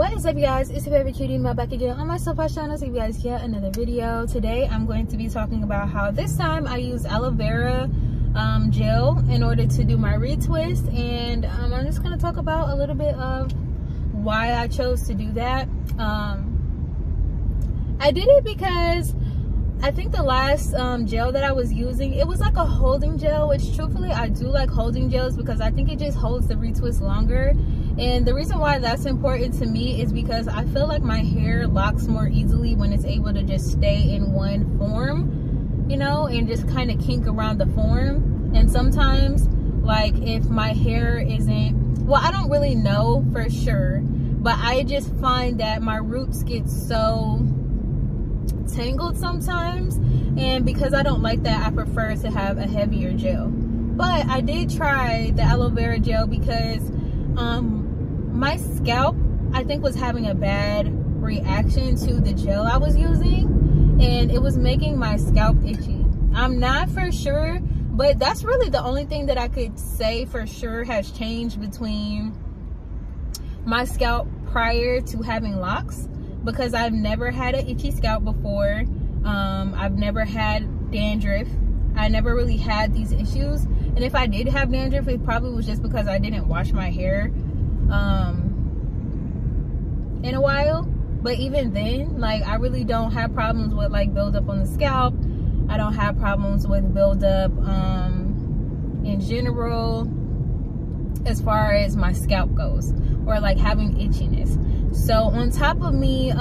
What is up, you guys? It's your favorite cutie Mel back again on my sofa channel to give you guys yet another video. Today I'm going to be talking about how this time I use aloe vera gel in order to do my retwist, and I'm just going to talk about a little bit of why I chose to do that. I did it because I think the last gel that I was using, it was like a holding gel, which truthfully I do like holding gels because I think it just holds the retwist longer. And the reason why that's important to me is because I feel like my hair locks more easily when it's able to just stay in one form, you know, and just kind of kink around the form. And sometimes, like, if my hair isn't, well, I don't really know for sure, but I just find that my roots get so tangled sometimes, and because I don't like that, I prefer to have a heavier gel. But I did try the aloe vera gel because my scalp, I think, was having a bad reaction to the gel I was using, and it was making my scalp itchy. I'm not for sure, but that's really the only thing that I could say for sure has changed between my scalp prior to having locks, because I've never had an itchy scalp before. I've never had dandruff. I never really had these issues, and if I did have dandruff, it probably was just because I didn't wash my hair in a while. But even then, like, I really don't have problems with like buildup on the scalp. I don't have problems with buildup in general as far as my scalp goes, or like having itchiness. So on top of me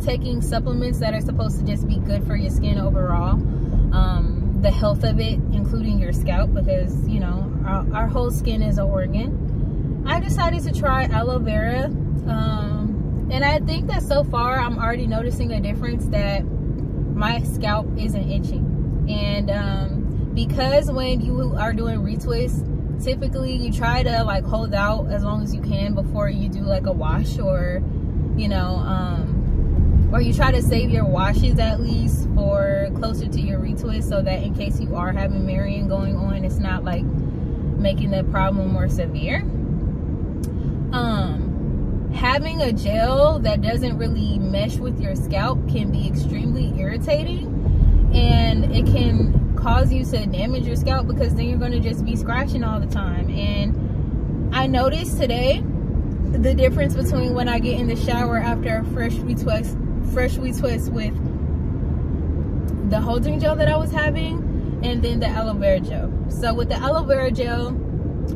taking supplements that are supposed to just be good for your skin overall, the health of it, including your scalp, because, you know, our whole skin is an organ, I decided to try aloe vera. And I think that so far I'm already noticing a difference, that my scalp isn't itching. And because when you are doing retwists, typically you try to like hold out as long as you can before you do like a wash, or, you know, or you try to save your washes at least for closer to your retwist, so that in case you are having marrying going on, it's not like making the problem more severe. Having a gel that doesn't really mesh with your scalp can be extremely irritating, and it can cause you to damage your scalp, because then you're going to just be scratching all the time. And I noticed today the difference between when I get in the shower after a fresh retwist with the holding gel that I was having, and then the aloe vera gel. So with the aloe vera gel,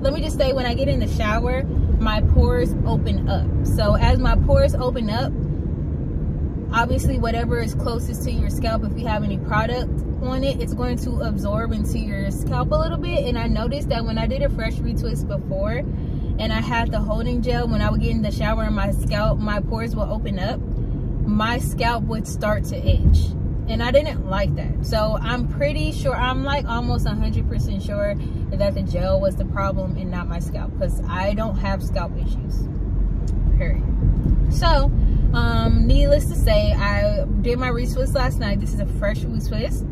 let me just say, when I get in the shower, my pores open up. So as my pores open up, obviously whatever is closest to your scalp, if you have any product on it, it's going to absorb into your scalp a little bit. And I noticed that when I did a fresh retwist before and I had the holding gel, when I would get in the shower and my scalp, my pores will open up, my scalp would start to itch, and I didn't like that. So I'm pretty sure, I'm like almost 100% sure that the gel was the problem and not my scalp, because I don't have scalp issues, period. So needless to say, I did my retwist last night. This is a fresh retwist,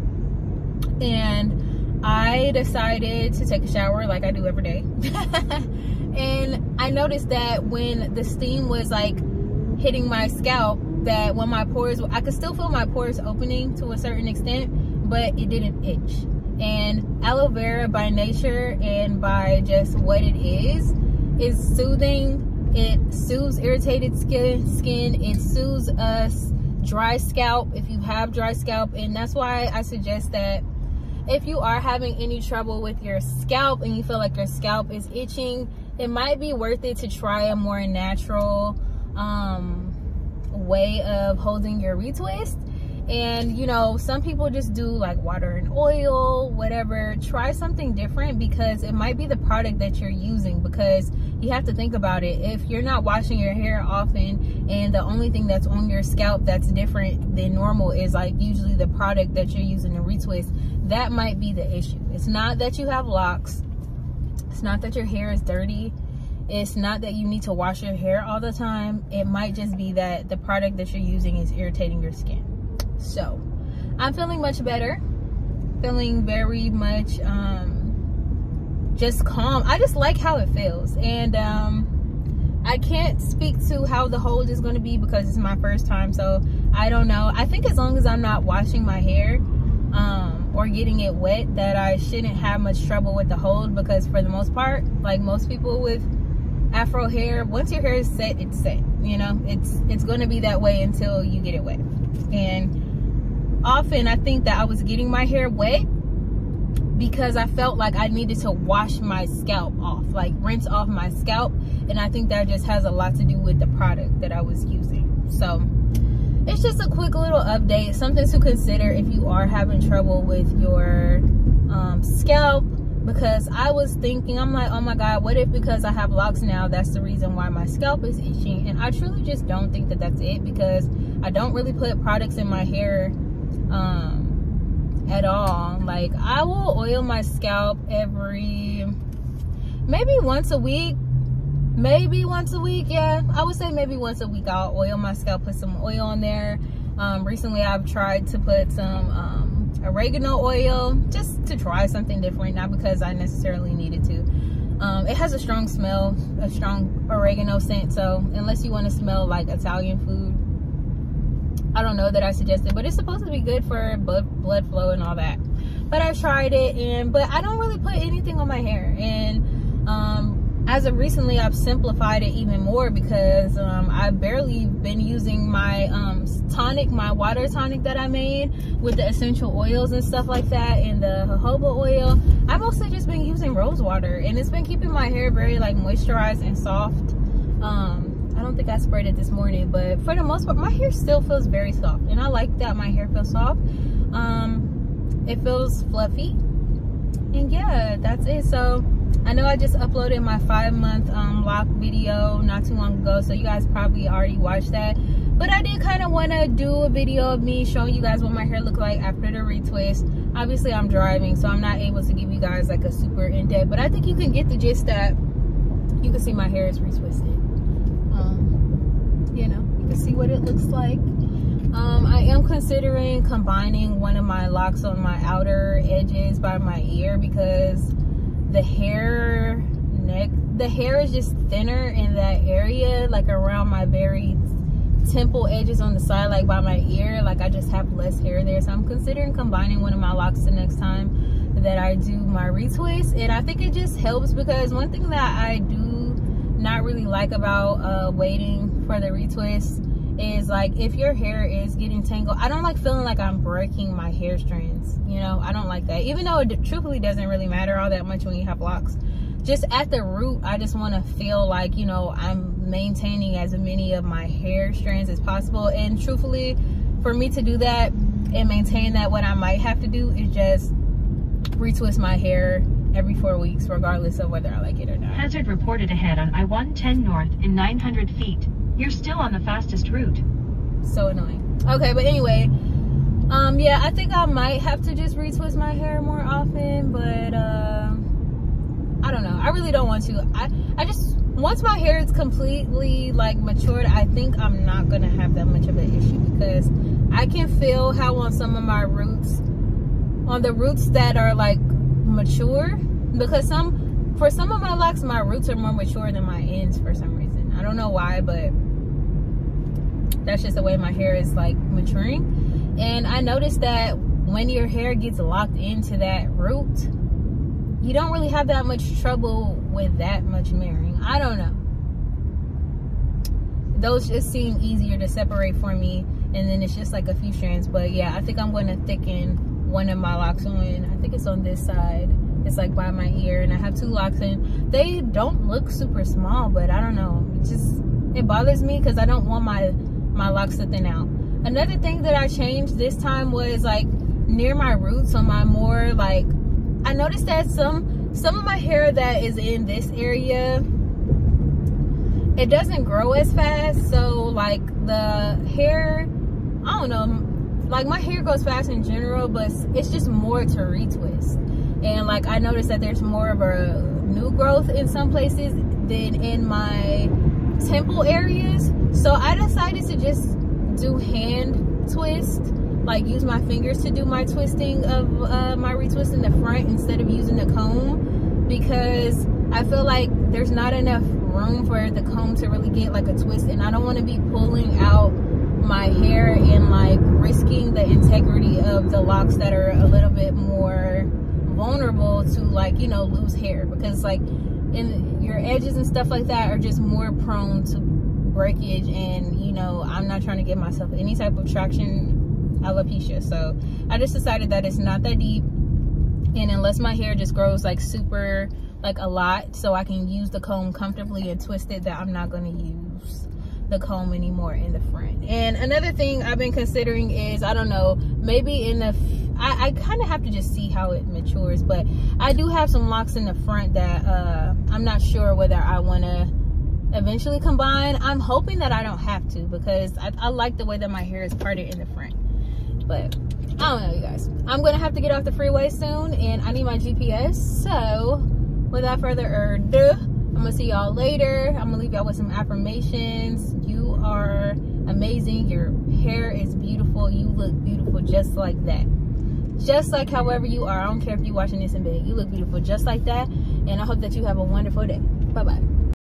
and I decided to take a shower like I do every day. And I noticed that when the steam was like hitting my scalp, that when my pores, I could still feel my pores opening to a certain extent, but it didn't itch. And aloe vera by nature and by just what it is soothing. It soothes irritated skin. It soothes us dry scalp if you have dry scalp. And that's why I suggest that if you are having any trouble with your scalp and you feel like your scalp is itching, it might be worth it to try a more natural way of holding your retwist. And, you know, some people just do like water and oil, whatever. Try something different, because it might be the product that you're using, because you have to think about it. If you're not washing your hair often, and the only thing that's on your scalp that's different than normal is like usually the product that you're using to retwist, that might be the issue. It's not that you have locks. It's not that your hair is dirty. It's not that you need to wash your hair all the time. It might just be that the product that you're using is irritating your skin. So I'm feeling much better, feeling very much just calm. I just like how it feels. And I can't speak to how the hold is going to be because it's my first time, so I don't know. I think as long as I'm not washing my hair or getting it wet, that I shouldn't have much trouble with the hold, because for the most part, like most people with afro hair, once your hair is set, it's set. You know, it's going to be that way until you get it wet. And often I think that I was getting my hair wet because I felt like I needed to wash my scalp off, like rinse off my scalp. And I think that just has a lot to do with the product that I was using. So it's just a quick little update, something to consider if you are having trouble with your scalp. Because I was thinking, I'm like, oh my God, what if because I have locks now, that's the reason why my scalp is itching? And I truly just don't think that that's it, because I don't really put products in my hair at all. Like, I will oil my scalp maybe once a week. Yeah, I would say maybe once a week I'll oil my scalp, put some oil on there. Recently I've tried to put some oregano oil, just to try something different, not because I necessarily needed to. It has a strong smell, a strong oregano scent, so unless you want to smell like Italian food, I don't know that I suggest it, but it's supposed to be good for blood flow and all that. But I tried it, but I don't really put anything on my hair. And as of recently, I've simplified it even more, because I've barely been using my tonic, my water tonic that I made with the essential oils and stuff like that, and the jojoba oil. I've mostly just been using rose water, and it's been keeping my hair very like moisturized and soft. I don't think I sprayed it this morning, but for the most part my hair still feels very soft, and I like that my hair feels soft. It feels fluffy, and yeah, that's it. So I know I just uploaded my 5-month lock video not too long ago, so you guys probably already watched that. But I did kind of want to do a video of me showing you guys what my hair looked like after the retwist. Obviously, I'm driving, so I'm not able to give you guys like a super in-depth, but I think you can get the gist that you can see my hair is retwisted. You know, you can see what it looks like. I am considering combining one of my locks on my outer edges by my ear, because the hair is just thinner in that area, like around my very temple edges on the side, like by my ear. Like, I just have less hair there, so I'm considering combining one of my locks the next time that I do my retwist. And I think it just helps, because one thing that I do not really like about waiting for the retwist is, like, if your hair is getting tangled, I don't like feeling like I'm breaking my hair strands. You know, I don't like that, even though it truthfully doesn't really matter all that much when you have locks. Just at the root, I just want to feel like, you know, I'm maintaining as many of my hair strands as possible. And truthfully, for me to do that and maintain that, what I might have to do is just retwist my hair every 4 weeks, regardless of whether I like it or not. Hazard reported ahead on I-110 north in 900 feet. You're still on the fastest route. So annoying. Okay, but anyway, yeah, I think I might have to just retwist my hair more often, but I don't know. I really don't want to. I just, once my hair is completely like matured, I think I'm not gonna have that much of an issue, because I can feel how on some of my roots, on the roots that are like mature, because for some of my locks, my roots are more mature than my ends for some reason. I don't know why, but that's just the way my hair is like maturing. And I noticed that when your hair gets locked into that root, you don't really have that much trouble with that much marrying. I don't know. Those just seem easier to separate for me, and then it's just like a few strands. But yeah, I think I'm going to thicken one of my locks on. I think it's on this side. It's like by my ear, and I have 2 locks, and they don't look super small, but I don't know. It bothers me because I don't want my locks to thin out. Another thing that I changed this time was like near my roots, on my more like, I noticed that some of my hair that is in this area, it doesn't grow as fast. So like the hair, I don't know, like my hair grows fast in general, but it's just more to retwist. And like I noticed that there's more of a new growth in some places than in my temple areas. So I decided to just do hand twist, like use my fingers to do my twisting of my retwist in the front instead of using the comb, because I feel like there's not enough room for the comb to really get like a twist, and I don't want to be pulling out my hair and like risking the integrity of the locks that are a little bit more vulnerable to, like, you know, lose hair, because like in your edges and stuff like that are just more prone to breakage, and you know, I'm not trying to give myself any type of traction alopecia. So I just decided that it's not that deep, and unless my hair just grows like super, like a lot, so I can use the comb comfortably and twist it, that I'm not going to use the comb anymore in the front. And another thing I've been considering is, I don't know, maybe in the I kind of have to just see how it matures, but I do have some locks in the front that I'm not sure whether I want to eventually combine. I'm hoping that I don't have to, because I like the way that my hair is parted in the front. But I don't know, you guys, I'm gonna have to get off the freeway soon, and I need my GPS. So without further ado, I'm gonna see y'all later. I'm gonna leave y'all with some affirmations. You are amazing. Your hair is beautiful. You look beautiful just like that. Just like however you are. I don't care if you're watching this in bed. You look beautiful just like that. And I hope that you have a wonderful day. Bye-bye.